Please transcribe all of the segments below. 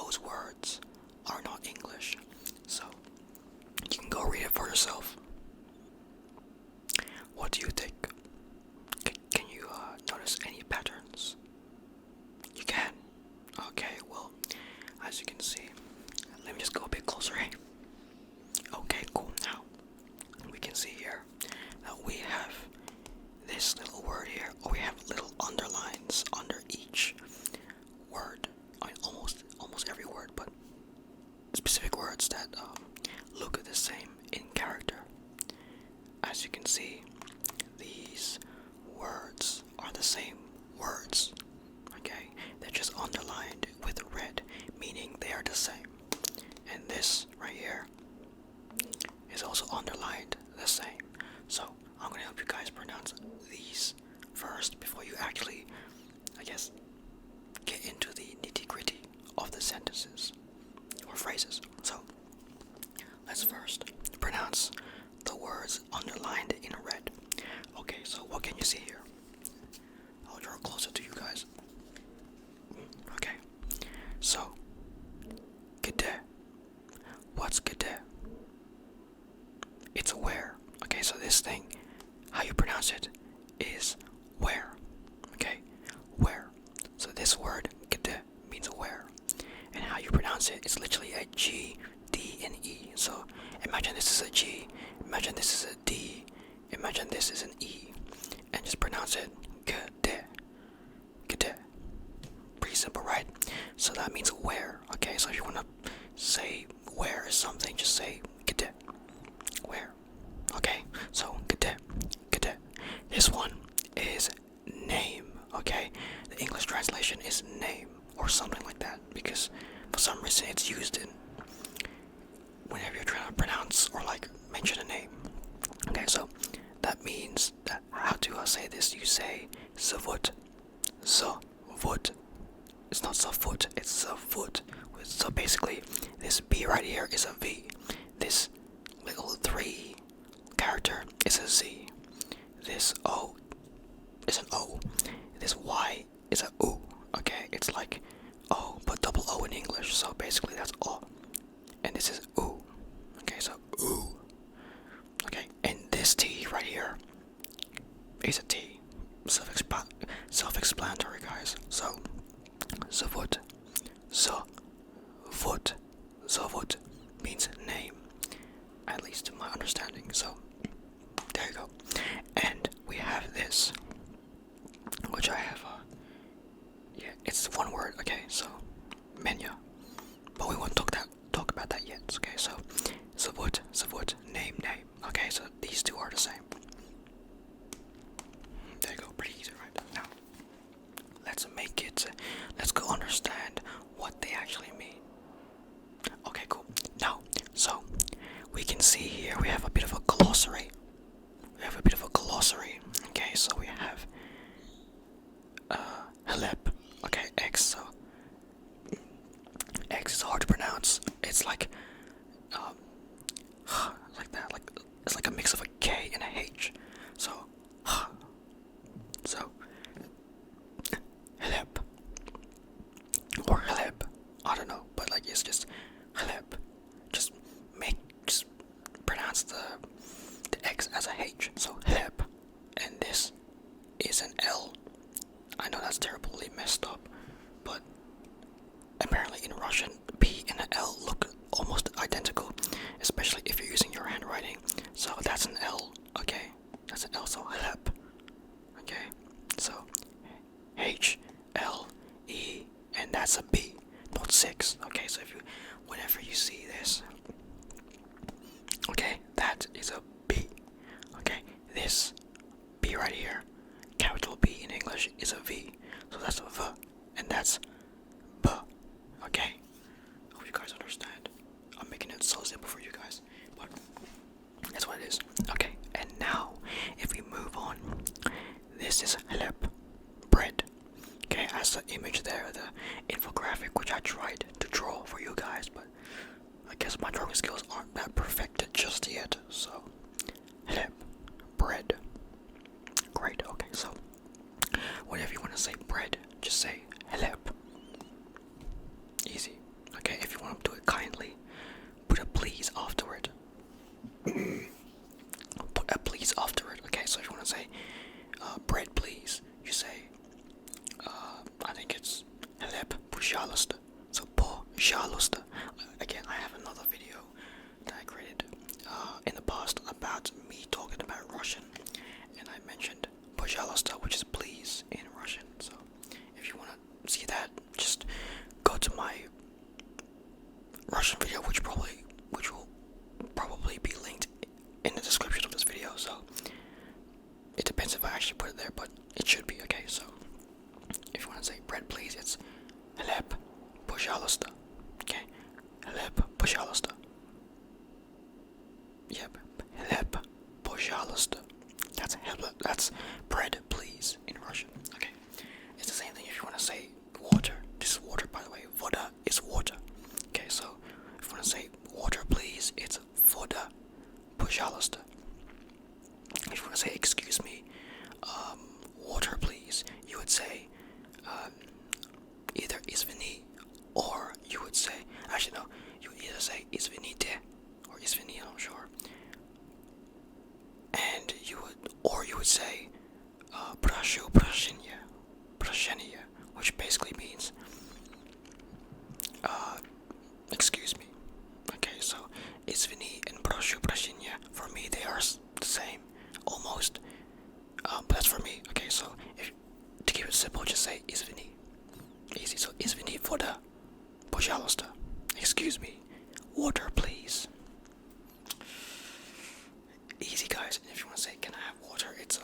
those words are not English. So you can go read it for yourself. What do you think? Can you notice any patterns? You can? Okay, well, as you can see, let me just go a bit closer, hey? Okay, cool. Now, we can see here that we have this little word here, or we have little underlines under each word. I mean, almost every word, but specific words that look the same in character. As you can see, these words are the same words. Okay, they're just underlined with red, meaning they are the same. And this right here is also underlined the same. So I'm gonna help you guys pronounce these first before you actually, I guess, get into the nitty-gritty of the sentences or phrases. So let's first pronounce the words underlined in red. Okay, so what can you see here? I'll draw closer to you guys. Okay, so gede. What's gede? It's where. Okay, so this thing, how you pronounce it is where. Okay, where. So this word gede means where, and how you pronounce it is literally a G, D, and E. So imagine this is a G, imagine this is a D, imagine this is an E, and just pronounce it gede, gede. Pretty simple, right? So that means where. Okay, so if you want to say where is something, just say gede, where. Okay, so gede, gede. This one is name. Okay, the English translation is name or something like that, because for some reason it's used in whenever you're trying to pronounce or like mention a name. Okay, so that means that how do I say this? You say zavut, zavut. It's not zavut, it's zavut. So basically, this B right here is a V. This little 3 character is a Z. This O is an O. This Y is a U. Okay, it's like O, but double O in English. So basically that's O. And this is U. Okay, so U. Okay, and this T right here is a T. Self-explanatory, guys. So, zavut, zavut, zavut means name, at least to my understanding. So, there you go. And we have this, which I have, yeah, it's one word. Okay, so menya, but we won't talk about that yet. Okay, so zavut, zavut, name. Okay, so these two are the same. There you go, pretty easy, right? Now, let's go understand what they actually mean. Okay, cool. Now, so we can see here we have a bit of a glossary. Okay, so we have helep. Okay, X. So X is hard to pronounce. It's like like that. Like it's like a mix of a K and a H. So helep or helep. I don't know, but like it's just helep. Just pronounce the X as a H. So helep, and this is an L. I know that's terribly messed up, but apparently in Russian, P and an L look almost identical, especially if you're using your handwriting. So that's an L, okay? That's an L, so help. Okay? So H, L, E, and that's a B, not 6. Okay, so whenever you see this, okay, that is a B. Okay, this B right here, capital B in English, is a V. So that's a V, and that's B. Okay? Hope you guys understand. I'm making it so simple for you guys, but that's what it is. Okay, and now, if we move on, this is halep, bread. Okay, as the image there, the infographic which I tried to draw for you guys, but I guess my drawing skills aren't that perfected just yet, so halep, bread. Great, okay, so whenever you want to say bread, just say halep. Easy, okay? So пожалуйста. Again, I have another video that I created in the past about me talking about Russian, and I mentioned пожалуйста, which is please in Russian. So if you want to see that, just go to my Russian video, which will probably be linked in the description of this video. So it depends if I actually put it there, but it should be okay. So if you want to say bread please, it's хлеб пожалуйста. Okay, хлеб пожалуйста. Yep, хлеб пожалуйста. That's bread please in Russian. Okay, it's the same thing if you want to say water. This is water, by the way. Voda is water. Okay, so if you want to say water please, it's voda пожалуйста. If you want to say excuse me, water please, you would say either извини, or you would say, actually no, you would either say извините or извини, I'm sure, and you would say прошу прощения, прощения, which basically means excuse me. Okay, so извини and прошу прощения, for me they are the same, almost, but that's for me. Okay, so to keep it simple, just say извини. Easy. So извини вода, пожалуйста. Excuse me, water please. Easy, guys. And if you want to say can I have water, it's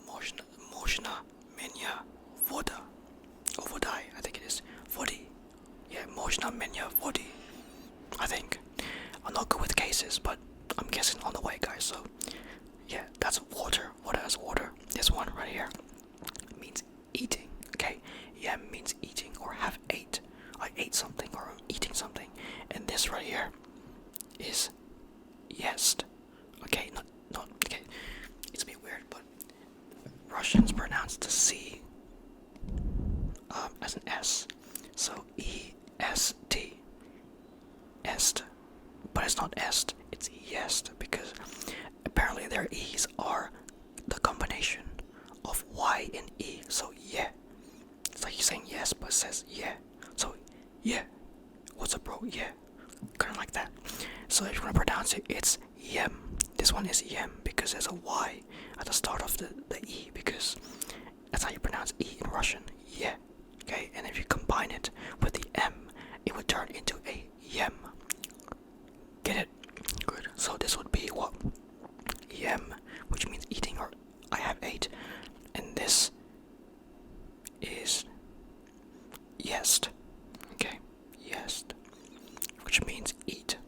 можно меня вода, or водай, I think it is води. Yeah, можно меня води, I think. I'm not good with cases, but I'm guessing on the way, guys. So yeah, that's water. Water as water. This one right here means eating. Okay, yem means eating or have ate. I ate something or I'm eating something. And this right here is jest. Okay, not okay. It's a bit weird, but Russians pronounce the C as an S. So E-S-T. Est. But it's not est, it's jest, because apparently their E's are the combination of Y and E. So yeah. It's like you're saying yes, but it says yeah. So yeah. What's up, bro? Yeah. Kind of like that. So if you want to pronounce it, it's yem. This one is yem because there's a Y at the start of the E, because that's how you pronounce E in Russian. Yeah. Okay, and if you combine it with the M, it would turn into a yem. Get it? Good. So this would be what? Yem, which means eating, or I have ate. And this is jest. Okay, jest, which means eat.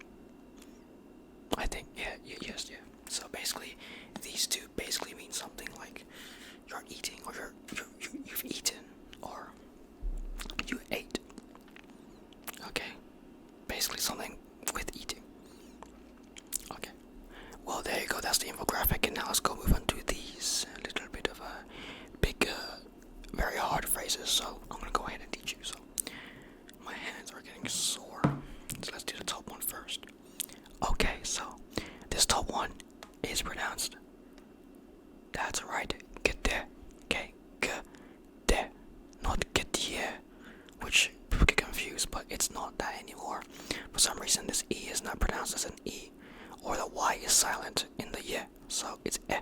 I think, yeah, yes, yeah. So basically, these two basically mean something like you're eating, or you've eaten, or you ate. Okay, basically something with eating. Okay, well there you go. That's the infographic, and now let's go move on to these little bit of a big, very hard phrases. So I'm gonna go ahead and teach you. So my hands are getting sore. So let's do the top one first. Okay, so this top one is pronounced. That's right. Get there. Okay, get there, not get there, which people get confused, but it's not that anymore. For some reason, this E is not pronounced as an E, or the Y is silent in the yeah, so it's eh.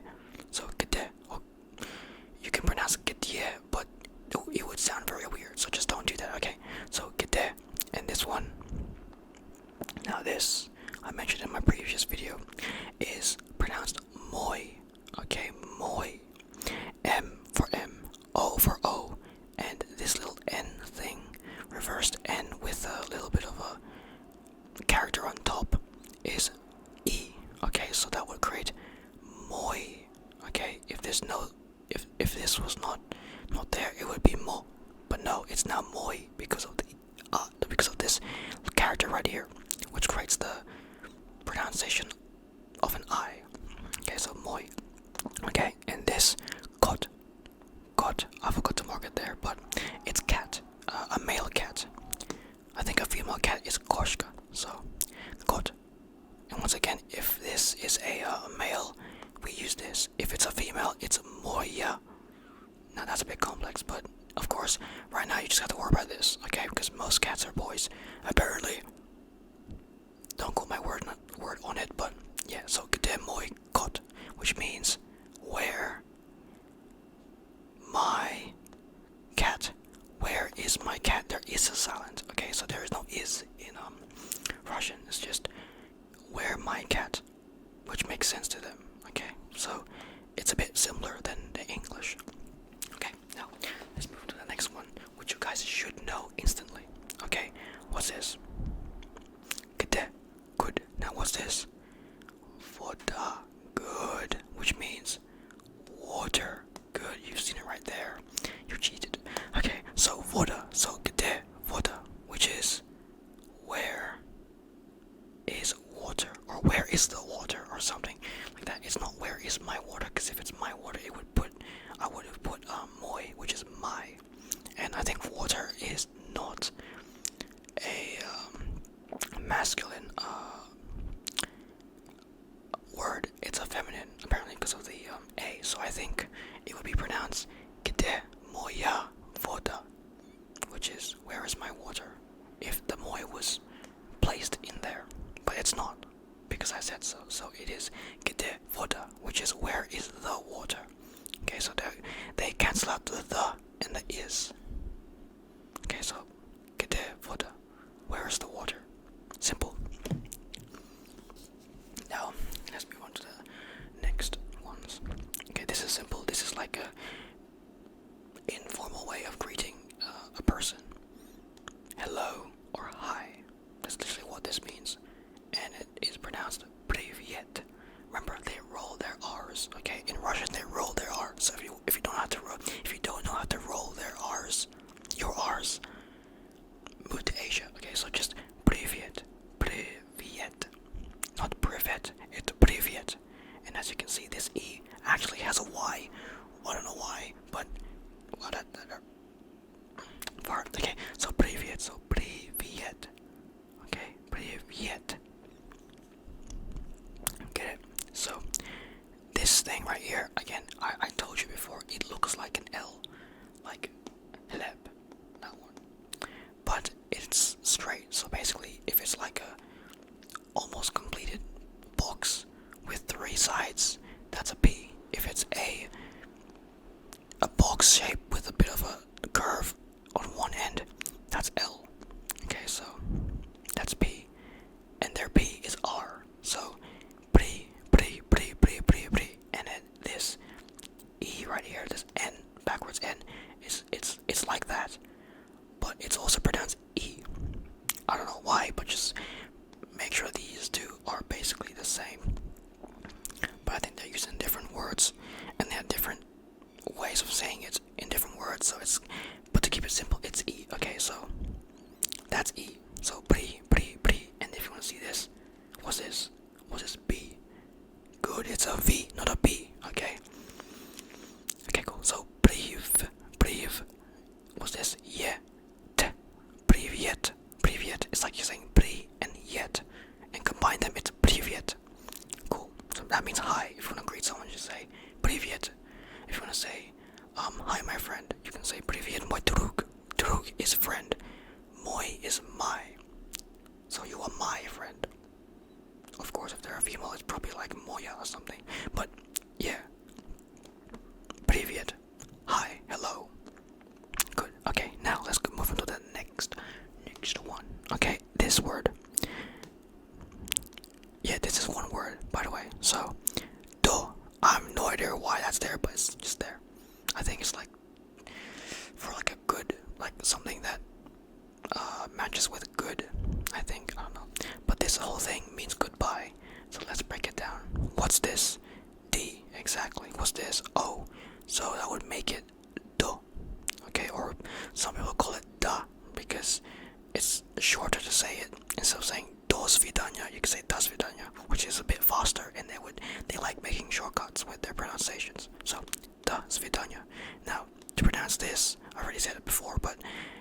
So get there. Or you can pronounce get there, but it would sound very weird, so just don't do that. Okay, so get there. And this one, now this I mentioned in my previous video, is pronounced moi. Okay, moi. M for M, O for O, and this little N thing, reversed N with a little bit of a character on top, is E. Okay, so that would create moi. Okay, if this was not there, it would be mo. But no, it's now moi because of this character right here, which creates the pronunciation of an I. Okay, so moi. Okay, and this got, I forgot to mark it there, but it's cat, a male cat. I think a female cat is koshka, so got. And once again, if this is a male, we use this. If it's a female, it's moya. Now that's a bit complex, but of course, right now you just have to worry about this, okay? Because most cats are boys, apparently. Don't quote my word on it, but yeah. So kde moi kot, which means where my cat. Where is my cat? There is a silent. Okay, so there is no is in Russian. It's just where my cat, which makes sense to them. Okay, so it's a bit similar than the English. Okay, now let's move to the next one, which you guys should know instantly. Okay, what's this? Kde, good. Now what's this? Voda, good, which means water. Good, you've seen it right there. You cheated. Okay, so voda, so kde, voda, which is where is water, or where is the water, or something like that. It's not where is my water, because if it's my water, I would have put moi, which is my, and I think water is not a masculine word. It's a feminine, apparently, because of the a. So I think it would be pronounced kde moja voda, which is where is my water, if the moi was placed in there, but it's not, because I said so. So it is kde voda, which is where is the water. Okay, so they cancel out the and the is. Okay, so kde voda, where is the water? Simple. Now let's move on to the next ones. Okay, this is simple. This is like a informal way of greeting a person. Hello or hi. That's literally what this means, and it is pronounced привет. Remember, they roll their R's. Okay, in Russian they roll their R's. So if you don't know how to roll their R's, your R's, move to Asia. Okay, so just привет, привет, not privet. It's привет. And as you can see, this E actually has a Y. I don't know why, but part. Okay, so привет, so привет. Okay, привет. Get it? So this thing right here, again, I told you before, it looks like an L, like hleb, that one, but it's straight. So basically, if it's like a almost completed box with 3 sides, that's a P. If it's a box shape with a bit of a curve on one end, that's L. Okay, so that's P, and their P is R. So pri, and then this E right here, this N, backwards N, it's like that, but it's also pronounced E. I don't know why, but just make sure these two are basically the same. But I think they're using different words, and they have different ways of saying it in different words. So but to keep it simple, it's E. Okay, so that's E. So pri, and if you want to see this, what's this? What's this? B. Good. It's a V, not a B. Okay. Okay, cool. So priv. What's this? Yet. Привет. It's like you're saying pri and yet, and combine them, it's привет. Cool. So that means hi. If you want to greet someone, just say привет. If you want to say hi my friend, you can say привет мой друг. Друг is friend. Мой is my. So you are my friend. Of course, if they're a female, it's probably like moya or something. But yeah. Привет. Hi. Hello. Good. Okay, now let's move on to the next one. Okay, this word. Yeah, this is one word, by the way. So, do. I have no idea why that's there, but it's just there. I think it's like for like a good, like something that matches with good. I think, I don't know. But this whole thing means goodbye. So let's break it down. What's this? D, exactly. What's this? O. So that would make it do. Okay, or some people call it da, because it's shorter to say it. Instead of saying do svidanya, you can say da svidanya, which is a bit faster, and they like making shortcuts with their pronunciations. So da svidanya. Now to pronounce this, I already said it before, but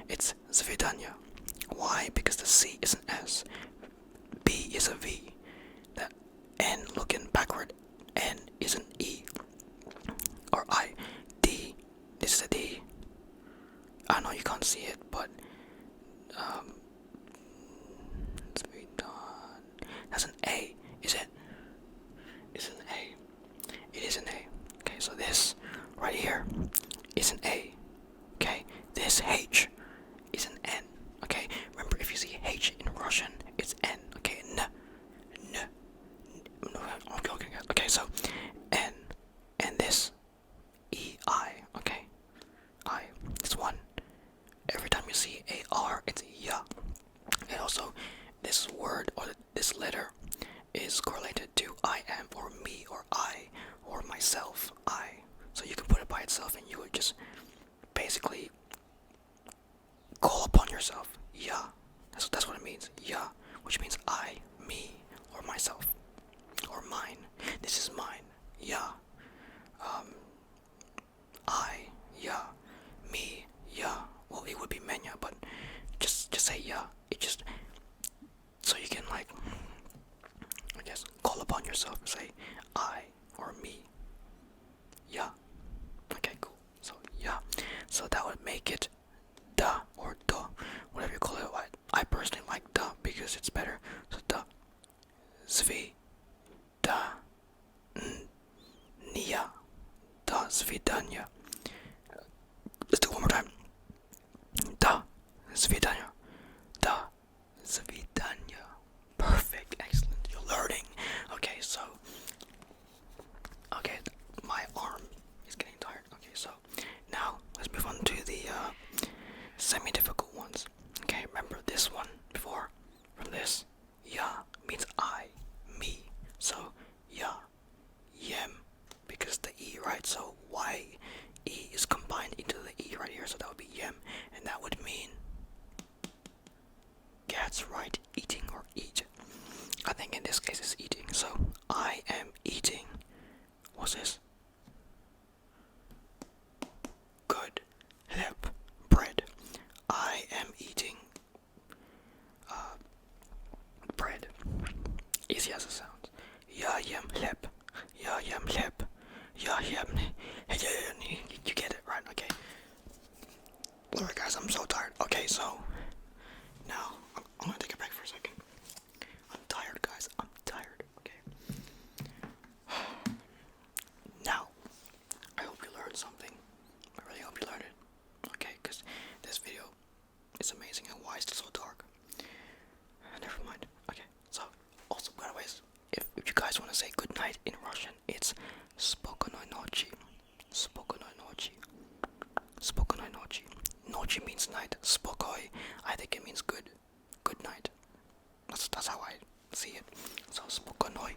it's svidanya. Why? Because the C is an S, B is a V, the N looking backward, N is an E, or I, D, this is a D, Russian, it's N. Okay, N. Okay, so N, and this E-I, okay? I, this one. Every time you see A-R, it's ya. And also, this word or this letter is correlated to I am, or me, or I, or myself, I. So you can put it by itself and you would just basically call upon yourself. Ya. That's what it means. Ya. Which means I, me, or myself. Or mine. This is mine. Ya. I, ya. Me, ya. Well, it would be menya, but just say ya. It just so you can like, I guess, call upon yourself and say I or me. Ya. Okay, cool. So ya. So that would make it da or da, whatever you call it. I personally like da because it's better. So da, svi, da, nia, da svidanya. Let's do it one more time. Da svidanya, da svidanya. Perfect, excellent. You're learning. Okay, so okay, my arm is getting tired. Okay, so now let's move on to the semi-difficult ones. Okay, remember this one before? From this, ya means I, me. So ya, yem, because the E, right? So Y, E is combined into the E right here, so that would be yem, and that would mean cats, right? Eating or eat. I think in this case it's eating. So I am eating. What's this? Good. Lep. Bread. I am eating bread. Easy as it sounds. Ya yem lep. Ya yem lep. Ya yem. You get it, right? Okay. Alright guys, I'm so tired. Okay, so now I'm gonna take a break for a second. I'm tired, guys. I'm tired. Okay. Now, I hope you learned something. I really hope you learned it. Okay, because this video is amazing. And why is it so dark? Never mind. Okay, so also, by the way, if you guys want to say good night in Russian, it's spokonoi nochi. Spokonoi nochi. Spokonoi nochi. Nochi means night. Spokoi, I think it means good. Good night. That's how I see it. So spokonoi,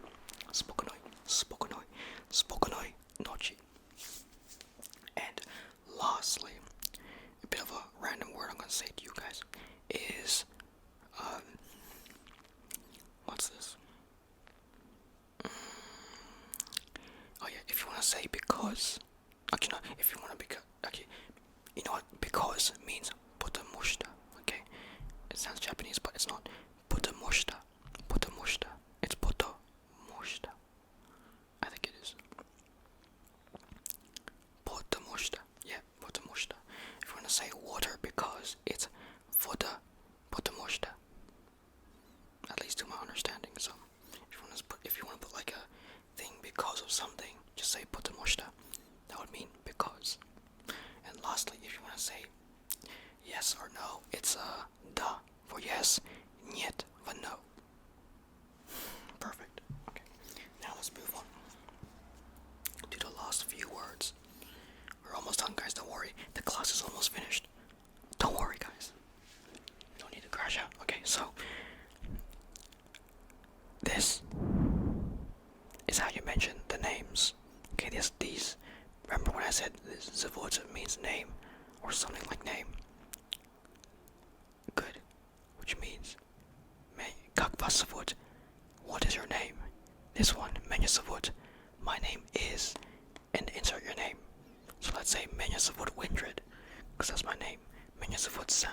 spokonoi, spokonoi, spokonoi nochi. And lastly, a bit of a random word I'm gonna say to you guys is what's this? Oh yeah, if you wanna say because, actually no, if you wanna because, actually, you know what? Because means потому что. Okay, it sounds Japanese, but it's not. Потому что. Потому что. It's потому что. I think it is. Потому что. Yeah, потому что. If you want to say water because, it's вода. Потому что. At least to my understanding. So, if you want to put like a thing because of something, just say потому что. That would mean because. And lastly, if you want to say yes or no, it's da for yes, нет for no. Perfect. Okay. Now let's move on to the last few words. We're almost done, guys. Don't worry. The class is almost finished. Don't worry, guys. You don't need to crash out. Okay, so this is how you mention the names. Okay, these. Remember when I said this zavod means name or something like name? Good. Which means как вас зовут? What is your name? This one, меня зовут. My name is, and insert your name. So let's say меня зовут Windred, because that's my name. Меня зовут Sam.